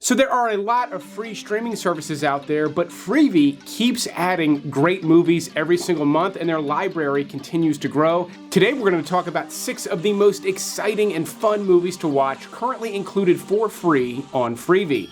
So there are a lot of free streaming services out there, but FreeVee keeps adding great movies every single month and their library continues to grow. Today we're going to talk about 6 of the most exciting and fun movies to watch currently included for free on FreeVee.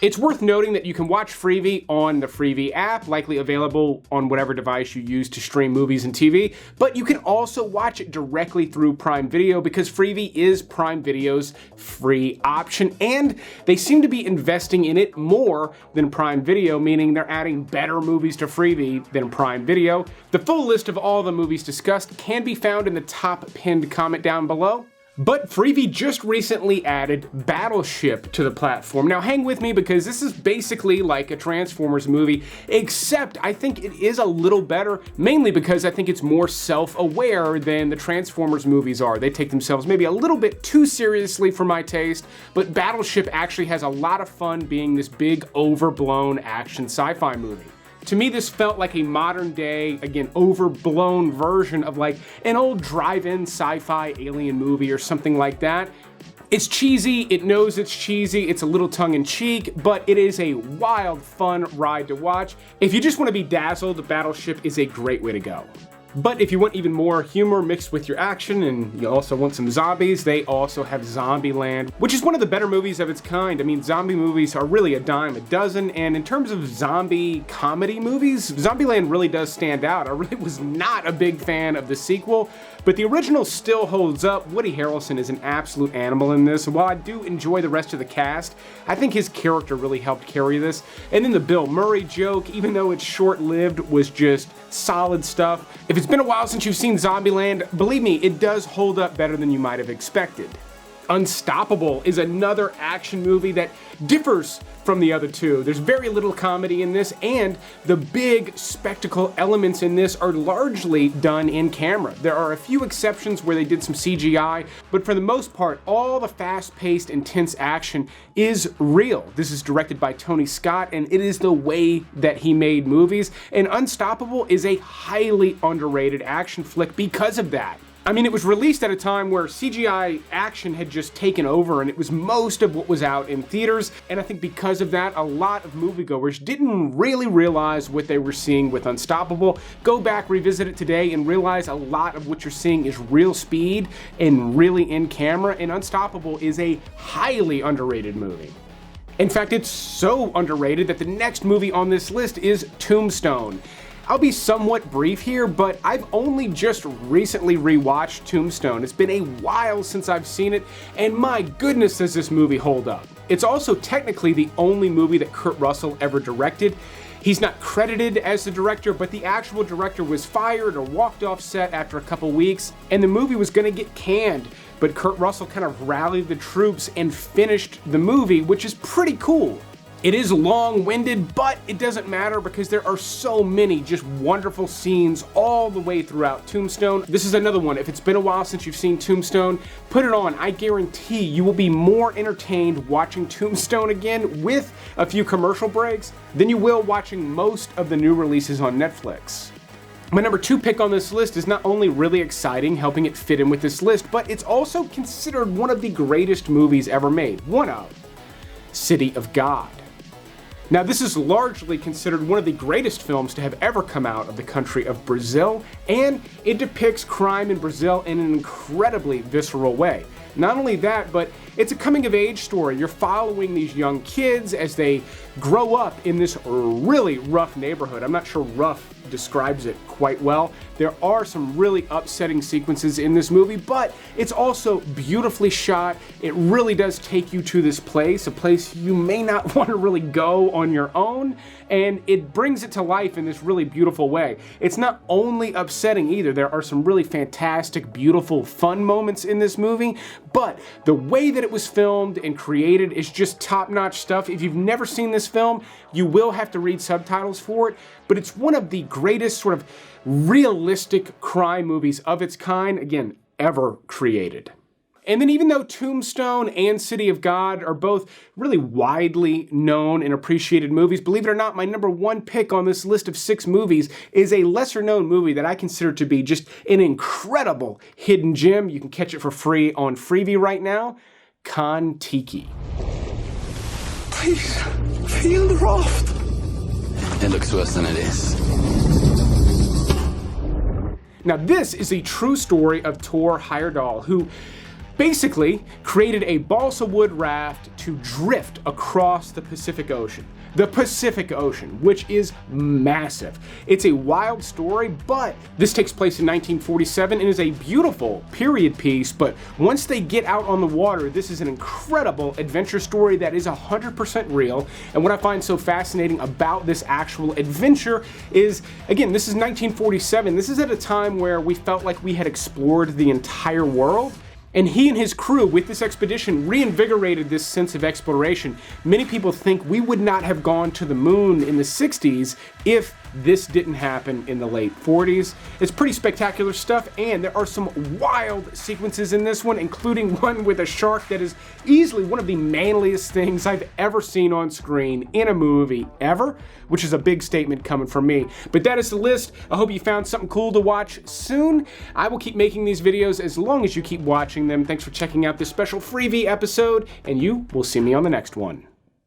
It's worth noting that you can watch FreeVee on the FreeVee app, likely available on whatever device you use to stream movies and TV, but you can also watch it directly through Prime Video because FreeVee is Prime Video's free option, and they seem to be investing in it more than Prime Video, meaning they're adding better movies to FreeVee than Prime Video. The full list of all the movies discussed can be found in the top pinned comment down below. But FreeVee just recently added Battleship to the platform. Now hang with me because this is basically like a Transformers movie, except I think it is a little better, mainly because I think it's more self-aware than the Transformers movies are. They take themselves maybe a little bit too seriously for my taste, but Battleship actually has a lot of fun being this big, overblown action sci-fi movie. To me, this felt like a modern day, again, overblown version of like an old drive-in sci-fi alien movie or something like that. It's cheesy, it knows it's cheesy, it's a little tongue-in-cheek, but it is a wild, fun ride to watch. If you just want to be dazzled, Battleship is a great way to go. But if you want even more humor mixed with your action and you also want some zombies, they also have Zombieland, which is one of the better movies of its kind. I mean, zombie movies are really a dime a dozen, and in terms of zombie comedy movies, Zombieland really does stand out. I really was not a big fan of the sequel, but the original still holds up. Woody Harrelson is an absolute animal in this, and while I do enjoy the rest of the cast, I think his character really helped carry this. And then the Bill Murray joke, even though it's short-lived, was just solid stuff. If it's been a while since you've seen Zombieland, believe me, it does hold up better than you might have expected. Unstoppable is another action movie that differs from the other two. There's very little comedy in this, and the big spectacle elements in this are largely done in camera. There are a few exceptions where they did some CGI, but for the most part, all the fast-paced, intense action is real. This is directed by Tony Scott, and it is the way that he made movies, and Unstoppable is a highly underrated action flick because of that. I mean, it was released at a time where CGI action had just taken over and it was most of what was out in theaters, and I think because of that, a lot of moviegoers didn't really realize what they were seeing with Unstoppable. Go back, revisit it today, and realize a lot of what you're seeing is real speed and really in camera, and Unstoppable is a highly underrated movie. In fact, it's so underrated that the next movie on this list is Tombstone. I'll be somewhat brief here, but I've only just recently rewatched Tombstone. It's been a while since I've seen it, and my goodness does this movie hold up. It's also technically the only movie that Kurt Russell ever directed. He's not credited as the director, but the actual director was fired or walked off set after a couple weeks, and the movie was gonna get canned. But Kurt Russell kind of rallied the troops and finished the movie, which is pretty cool. It is long-winded, but it doesn't matter because there are so many just wonderful scenes all the way throughout Tombstone. This is another one. If it's been a while since you've seen Tombstone, put it on. I guarantee you will be more entertained watching Tombstone again with a few commercial breaks than you will watching most of the new releases on Netflix. My number 2 pick on this list is not only really exciting, helping it fit in with this list, but it's also considered one of the greatest movies ever made. One of City of God. Now, this is largely considered one of the greatest films to have ever come out of the country of Brazil, and it depicts crime in Brazil in an incredibly visceral way. Not only that, but it's a coming-of-age story. You're following these young kids as they grow up in this really rough neighborhood. I'm not sure rough describes it quite well. There are some really upsetting sequences in this movie, but it's also beautifully shot. It really does take you to this place, a place you may not want to really go on your own, and it brings it to life in this really beautiful way. It's not only upsetting either. There are some really fantastic, beautiful, fun moments in this movie, but the way that it was filmed and created is just top-notch stuff. If you've never seen this film, you will have to read subtitles for it, but it's one of the greatest sort of realistic crime movies of its kind, again, ever created. And then even though Tombstone and City of God are both really widely known and appreciated movies, believe it or not, my number 1 pick on this list of 6 movies is a lesser known movie that I consider to be just an incredible hidden gem. You can catch it for free on FreeVee right now, TIKI. Please, feel the raft. It looks worse than it is. Now this is a true story of Thor Heyerdahl, who basically created a balsa wood raft to drift across the Pacific Ocean. The Pacific Ocean, which is massive. It's a wild story, but this takes place in 1947 and is a beautiful period piece, but once they get out on the water, this is an incredible adventure story that is 100% real. And what I find so fascinating about this actual adventure is, again, this is 1947. This is at a time where we felt like we had explored the entire world. And he and his crew with this expedition reinvigorated this sense of exploration. Many people think we would not have gone to the moon in the 60s if this didn't happen in the late 40s. It's pretty spectacular stuff, and there are some wild sequences in this one, including one with a shark that is easily one of the manliest things I've ever seen on screen in a movie ever, which is a big statement coming from me. But that is the list. I hope you found something cool to watch soon. I will keep making these videos as long as you keep watching them. Thanks for checking out this special FreeVee episode, and you will see me on the next one.